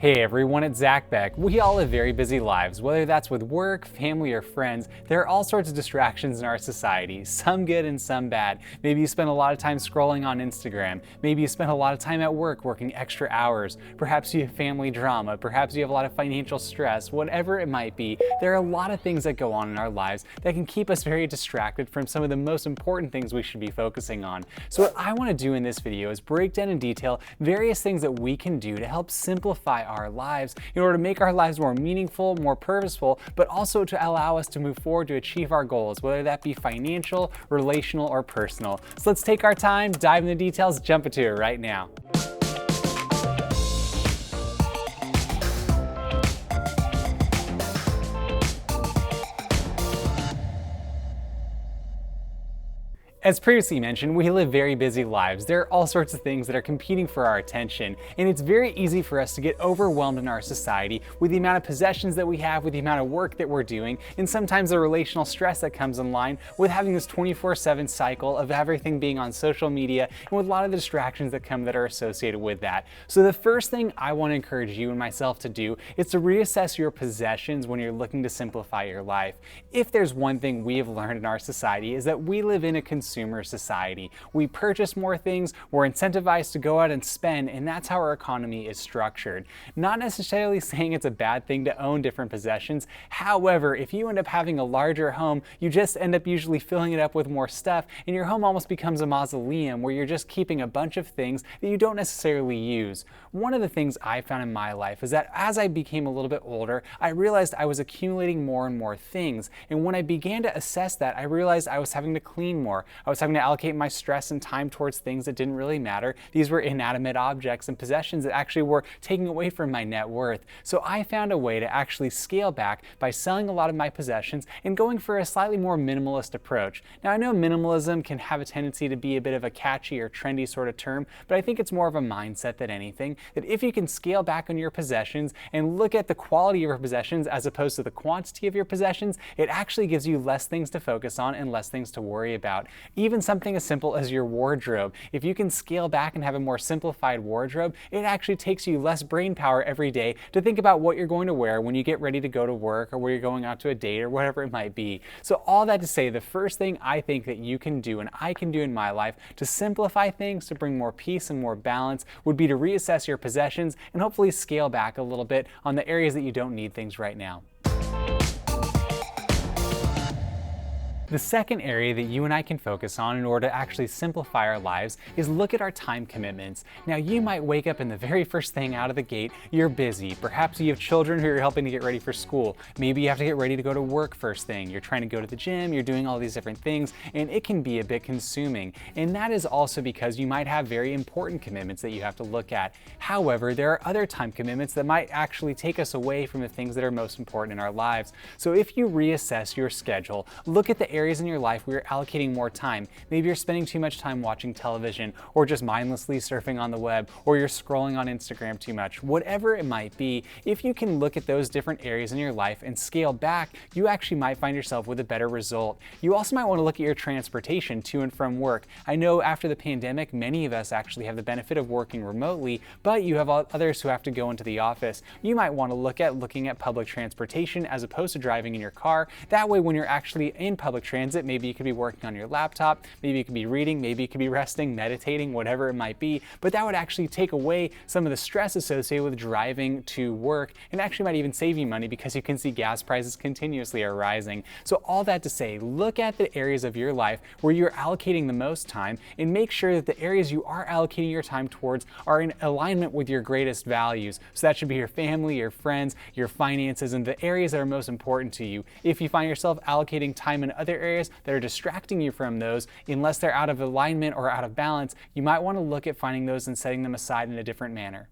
Hey everyone, it's Zack Beck. We all live very busy lives, whether that's with work, family, or friends. There are all sorts of distractions in our society, some good and some bad. Maybe you spend a lot of time scrolling on Instagram. Maybe you spend a lot of time at work working extra hours. Perhaps you have family drama. Perhaps you have a lot of financial stress. Whatever it might be, there are a lot of things that go on in our lives that can keep us very distracted from some of the most important things we should be focusing on. So what I want to do in this video is break down in detail various things that we can do to help simplify our lives in order to make our lives more meaningful, more purposeful, but also to allow us to move forward to achieve our goals, whether that be financial, relational, or personal. So let's take our time, dive into the details, jump into it right now. As previously mentioned, we live very busy lives. There are all sorts of things that are competing for our attention, and it's very easy for us to get overwhelmed in our society with the amount of possessions that we have, with the amount of work that we're doing, and sometimes the relational stress that comes in line with having this 24/7 cycle of everything being on social media and with a lot of the distractions that come that are associated with that. So the first thing I want to encourage you and myself to do is to reassess your possessions when you're looking to simplify your life. If there's one thing we have learned in our society is that we live in a consumer society. We purchase more things, we're incentivized to go out and spend, and that's how our economy is structured. Not necessarily saying it's a bad thing to own different possessions. However, if you end up having a larger home, you just end up usually filling it up with more stuff, and your home almost becomes a mausoleum where you're just keeping a bunch of things that you don't necessarily use. One of the things I found in my life is that as I became a little bit older, I realized I was accumulating more and more things. And when I began to assess that, I realized I was having to clean more. I was having to allocate my stress and time towards things that didn't really matter. These were inanimate objects and possessions that actually were taking away from my net worth. So I found a way to actually scale back by selling a lot of my possessions and going for a slightly more minimalist approach. Now I know minimalism can have a tendency to be a bit of a catchy or trendy sort of term, but I think it's more of a mindset than anything, that if you can scale back on your possessions and look at the quality of your possessions as opposed to the quantity of your possessions, it actually gives you less things to focus on and less things to worry about. Even something as simple as your wardrobe. If you can scale back and have a more simplified wardrobe, it actually takes you less brain power every day to think about what you're going to wear when you get ready to go to work or where you're going out to a date or whatever it might be. So all that to say, the first thing I think that you can do and I can do in my life to simplify things, to bring more peace and more balance, would be to reassess your possessions and hopefully scale back a little bit on the areas that you don't need things right now. The second area that you and I can focus on in order to actually simplify our lives is look at our time commitments. Now you might wake up and the very first thing out of the gate, you're busy. Perhaps you have children who you're helping to get ready for school. Maybe you have to get ready to go to work first thing. You're trying to go to the gym, you're doing all these different things, and it can be a bit consuming. And that is also because you might have very important commitments that you have to look at. However, there are other time commitments that might actually take us away from the things that are most important in our lives. So if you reassess your schedule, look at the areas in your life where you're allocating more time. Maybe you're spending too much time watching television or just mindlessly surfing on the web, or you're scrolling on Instagram too much. Whatever it might be, if you can look at those different areas in your life and scale back, you actually might find yourself with a better result. You also might want to look at your transportation to and from work. I know after the pandemic, many of us actually have the benefit of working remotely, but you have others who have to go into the office. You might want to looking at public transportation as opposed to driving in your car. That way, when you're actually in public transit, maybe you could be working on your laptop, maybe you could be reading, maybe you could be resting, meditating, whatever it might be, but that would actually take away some of the stress associated with driving to work, and actually might even save you money because you can see gas prices continuously are rising. So all that to say, look at the areas of your life where you're allocating the most time and make sure that the areas you are allocating your time towards are in alignment with your greatest values. So that should be your family, your friends, your finances, and the areas that are most important to you. If you find yourself allocating time in other areas that are distracting you from those, unless they're out of alignment or out of balance, you might want to look at finding those and setting them aside in a different manner.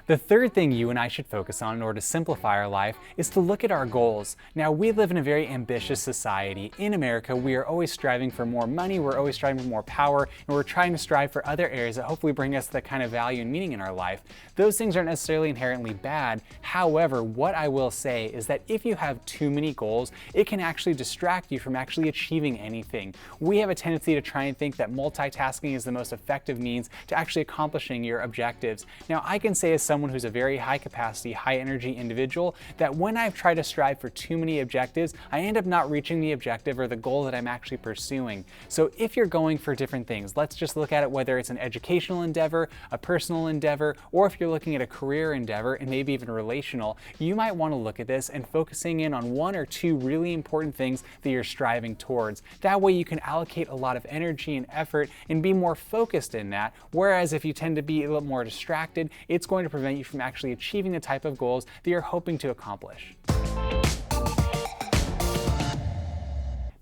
The third thing you and I should focus on in order to simplify our life is to look at our goals. Now, we live in a very ambitious society. In America, we are always striving for more money, we're always striving for more power, and we're trying to strive for other areas that hopefully bring us the kind of value and meaning in our life. Those things aren't necessarily inherently bad. However, what I will say is that if you have too many goals, it can actually distract you from actually achieving anything. We have a tendency to try and think that multitasking is the most effective means to actually accomplishing your objectives. Now, I can say as someone who's a very high capacity, high energy individual, that when I've tried to strive for too many objectives, I end up not reaching the objective or the goal that I'm actually pursuing. So if you're going for different things, let's just look at it whether it's an educational endeavor, a personal endeavor, or if you're looking at a career endeavor and maybe even relational, you might want to look at this and focusing in on one or two really important things that you're striving towards. That way you can allocate a lot of energy and effort and be more focused in that, whereas if you tend to be a little more distracted, it's going to prevent you from actually achieving the type of goals that you're hoping to accomplish.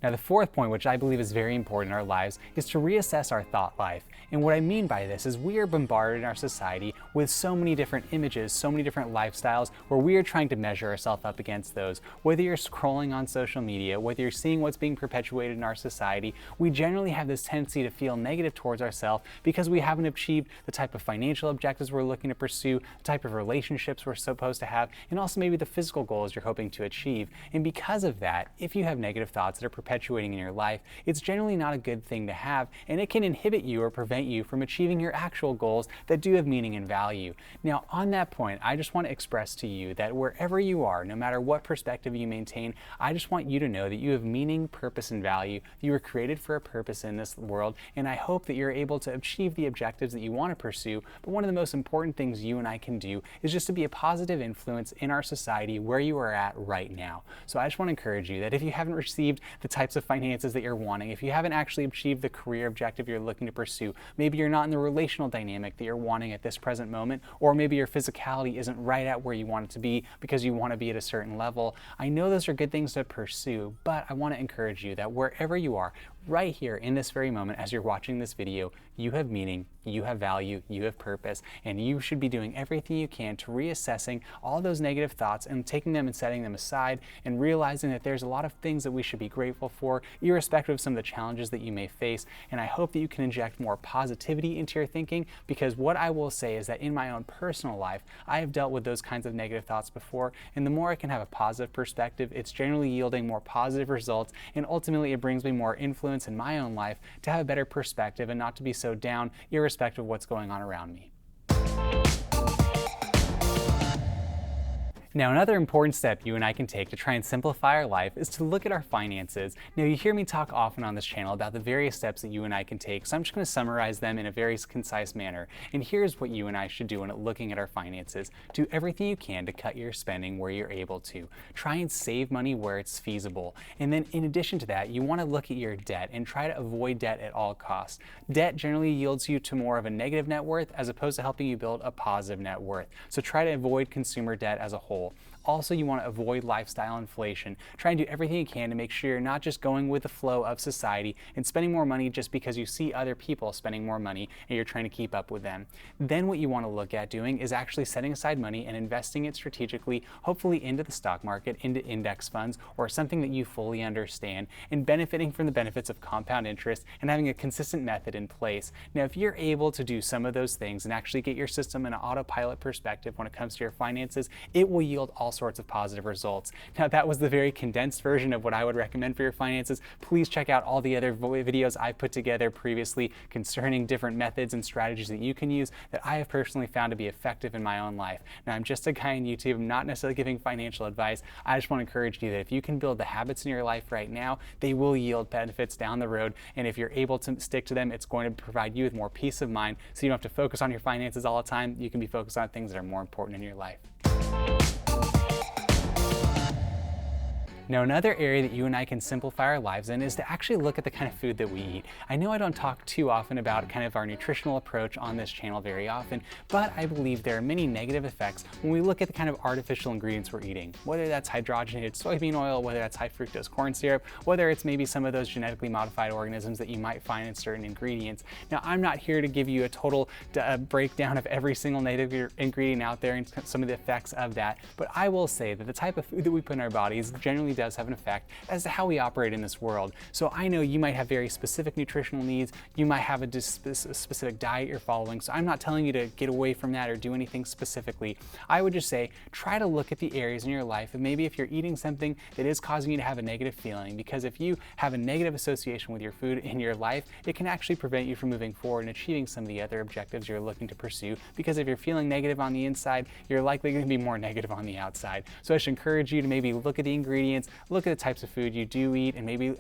Now, the fourth point, which I believe is very important in our lives, is to reassess our thought life. And what I mean by this is we are bombarded in our society with so many different images, so many different lifestyles, where we are trying to measure ourselves up against those. Whether you're scrolling on social media, whether you're seeing what's being perpetuated in our society, we generally have this tendency to feel negative towards ourselves because we haven't achieved the type of financial objectives we're looking to pursue, the type of relationships we're supposed to have, and also maybe the physical goals you're hoping to achieve. And because of that, if you have negative thoughts that are perpetuating in your life, it's generally not a good thing to have, and it can inhibit you or prevent you from achieving your actual goals that do have meaning and value. Now, on that point, I just want to express to you that wherever you are, no matter what perspective you maintain, I just want you to know that you have meaning, purpose, and value. You were created for a purpose in this world, and I hope that you're able to achieve the objectives that you want to pursue. But one of the most important things you and I can do is just to be a positive influence in our society where you are at right now. So I just want to encourage you that if you haven't received the types of finances that you're wanting, if you haven't actually achieved the career objective you're looking to pursue, maybe you're not in the relational dynamic that you're wanting at this present moment, or maybe your physicality isn't right at where you want it to be because you want to be at a certain level, I know those are good things to pursue, but I want to encourage you that wherever you are, right here in this very moment as you're watching this video, you have meaning, you have value, you have purpose, and you should be doing everything you can to reassessing all those negative thoughts and taking them and setting them aside and realizing that there's a lot of things that we should be grateful for, irrespective of some of the challenges that you may face. And I hope that you can inject more positivity into your thinking, because what I will say is that in my own personal life, I have dealt with those kinds of negative thoughts before, and the more I can have a positive perspective, it's generally yielding more positive results, and ultimately it brings me more influence in my own life to have a better perspective and not to be so down, irrespective of what's going on around me. Now, another important step you and I can take to try and simplify our life is to look at our finances. Now, you hear me talk often on this channel about the various steps that you and I can take, so I'm just going to summarize them in a very concise manner. And here's what you and I should do when looking at our finances. Do everything you can to cut your spending where you're able to. Try and save money where it's feasible. And then in addition to that, you want to look at your debt and try to avoid debt at all costs. Debt generally yields you to more of a negative net worth as opposed to helping you build a positive net worth. So try to avoid consumer debt as a whole. Also, you want to avoid lifestyle inflation. Try and do everything you can to make sure you're not just going with the flow of society and spending more money just because you see other people spending more money and you're trying to keep up with them. Then what you want to look at doing is actually setting aside money and investing it strategically, hopefully into the stock market, into index funds, or something that you fully understand, and benefiting from the benefits of compound interest and having a consistent method in place. Now, if you're able to do some of those things and actually get your system in an autopilot perspective when it comes to your finances, it will yield all sorts of positive results. Now, that was the very condensed version of what I would recommend for your finances. Please check out all the other videos I put together previously concerning different methods and strategies that you can use that I have personally found to be effective in my own life. Now, I'm just a guy on YouTube. I'm not necessarily giving financial advice. I just want to encourage you that if you can build the habits in your life right now, they will yield benefits down the road. And if you're able to stick to them, it's going to provide you with more peace of mind, so you don't have to focus on your finances all the time. You can be focused on things that are more important in your life. Now, another area that you and I can simplify our lives in is to actually look at the kind of food that we eat. I know I don't talk too often about kind of our nutritional approach on this channel very often, but I believe there are many negative effects when we look at the kind of artificial ingredients we're eating, whether that's hydrogenated soybean oil, whether that's high fructose corn syrup, whether it's maybe some of those genetically modified organisms that you might find in certain ingredients. Now, I'm not here to give you a total breakdown of every single native ingredient out there and some of the effects of that, but I will say that the type of food that we put in our bodies generally does have an effect as to how we operate in this world. So I know you might have very specific nutritional needs, you might have a specific diet you're following, so I'm not telling you to get away from that or do anything specifically. I would just say try to look at the areas in your life and maybe if you're eating something that is causing you to have a negative feeling, because if you have a negative association with your food in your life, it can actually prevent you from moving forward and achieving some of the other objectives you're looking to pursue, because if you're feeling negative on the inside, you're likely going to be more negative on the outside. So I should encourage you to maybe look at the ingredients, look at the types of food you do eat, and maybe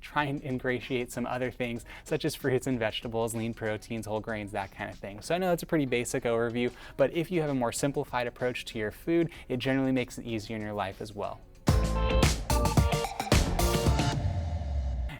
try and ingratiate some other things such as fruits and vegetables, lean proteins, whole grains, that kind of thing. So I know that's a pretty basic overview, but if you have a more simplified approach to your food, it generally makes it easier in your life as well.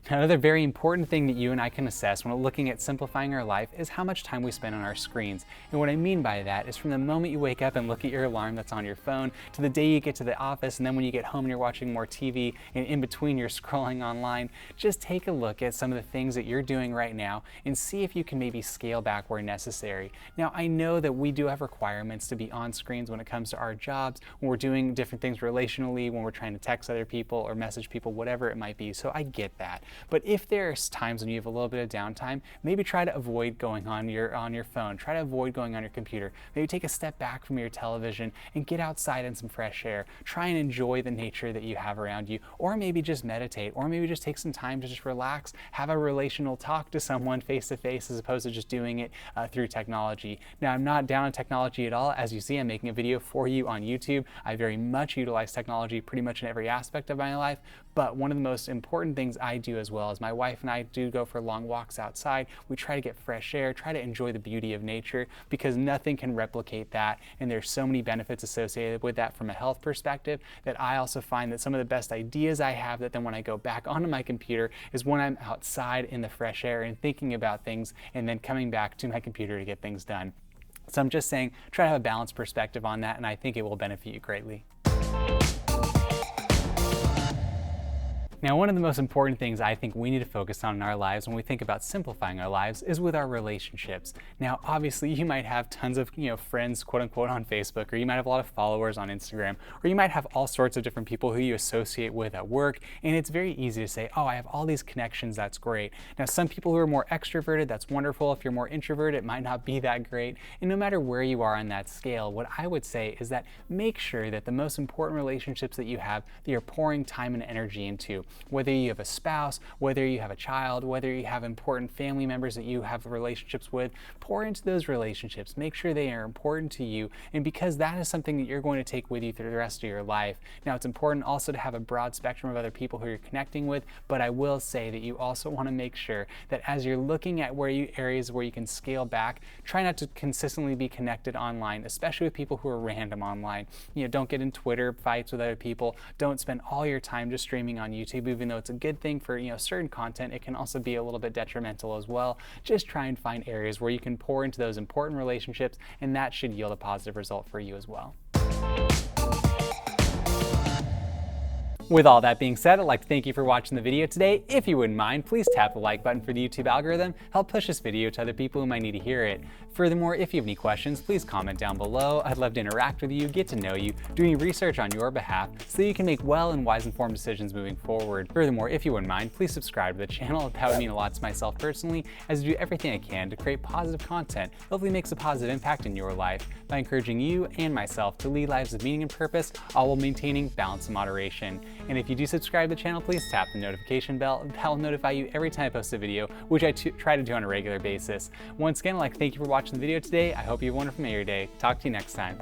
Now, another very important thing that you and I can assess when looking at simplifying our life is how much time we spend on our screens. And what I mean by that is from the moment you wake up and look at your alarm that's on your phone to the day you get to the office, and then when you get home and you're watching more TV, and in between you're scrolling online, just take a look at some of the things that you're doing right now and see if you can maybe scale back where necessary. Now, I know that we do have requirements to be on screens when it comes to our jobs, when we're doing different things relationally, when we're trying to text other people or message people, whatever it might be. So I get that. But if there's times when you have a little bit of downtime, maybe try to avoid going on your phone. Try to avoid going on your computer. Maybe take a step back from your television and get outside in some fresh air. Try and enjoy the nature that you have around you, or maybe just meditate, or maybe just take some time to just relax, have a relational talk to someone face to face as opposed to just doing it through technology. Now, I'm not down on technology at all. As you see, I'm making a video for you on YouTube. I very much utilize technology pretty much in every aspect of my life, but one of the most important things I do as well is my wife and I do go for long walks outside. We try to get fresh air, try to enjoy the beauty of nature, because nothing can replicate that, and there's so many benefits associated with that from a health perspective that I also find that some of the best ideas I have that then when I go back onto my computer is when I'm outside in the fresh air and thinking about things and then coming back to my computer to get things done. So I'm just saying, try to have a balanced perspective on that, and I think it will benefit you greatly. Now, one of the most important things I think we need to focus on in our lives when we think about simplifying our lives is with our relationships. Now, obviously, you might have tons of friends, quote unquote, on Facebook, or you might have a lot of followers on Instagram, or you might have all sorts of different people who you associate with at work, and it's very easy to say, oh, I have all these connections, that's great. Now, some people who are more extroverted, that's wonderful. If you're more introverted, it might not be that great. And no matter where you are on that scale, what I would say is that make sure that the most important relationships that you have, that you're pouring time and energy into. Whether you have a spouse, whether you have a child, whether you have important family members that you have relationships with, pour into those relationships. Make sure they are important to you, and because that is something that you're going to take with you through the rest of your life. Now, it's important also to have a broad spectrum of other people who you're connecting with, but I will say that you also want to make sure that as you're looking at areas where you can scale back, try not to consistently be connected online, especially with people who are random online. Don't get in Twitter fights with other people. Don't spend all your time just streaming on YouTube. Even though it's a good thing for certain content, it can also be a little bit detrimental as well. Just try and find areas where you can pour into those important relationships, and that should yield a positive result for you as well. With all that being said, I'd like to thank you for watching the video today. If you wouldn't mind, please tap the like button for the YouTube algorithm. Help push this video to other people who might need to hear it. Furthermore, if you have any questions, please comment down below. I'd love to interact with you, get to know you, do any research on your behalf so that you can make well and wise informed decisions moving forward. Furthermore, if you wouldn't mind, please subscribe to the channel. That would mean a lot to myself personally, as I do everything I can to create positive content, hopefully makes a positive impact in your life by encouraging you and myself to lead lives of meaning and purpose, all while maintaining balance and moderation. And if you do subscribe to the channel, please tap the notification bell. That will notify you every time I post a video, which I try to do on a regular basis. Once again, I'd like to thank you for watching the video today. I hope you have a wonderful day. Talk to you next time.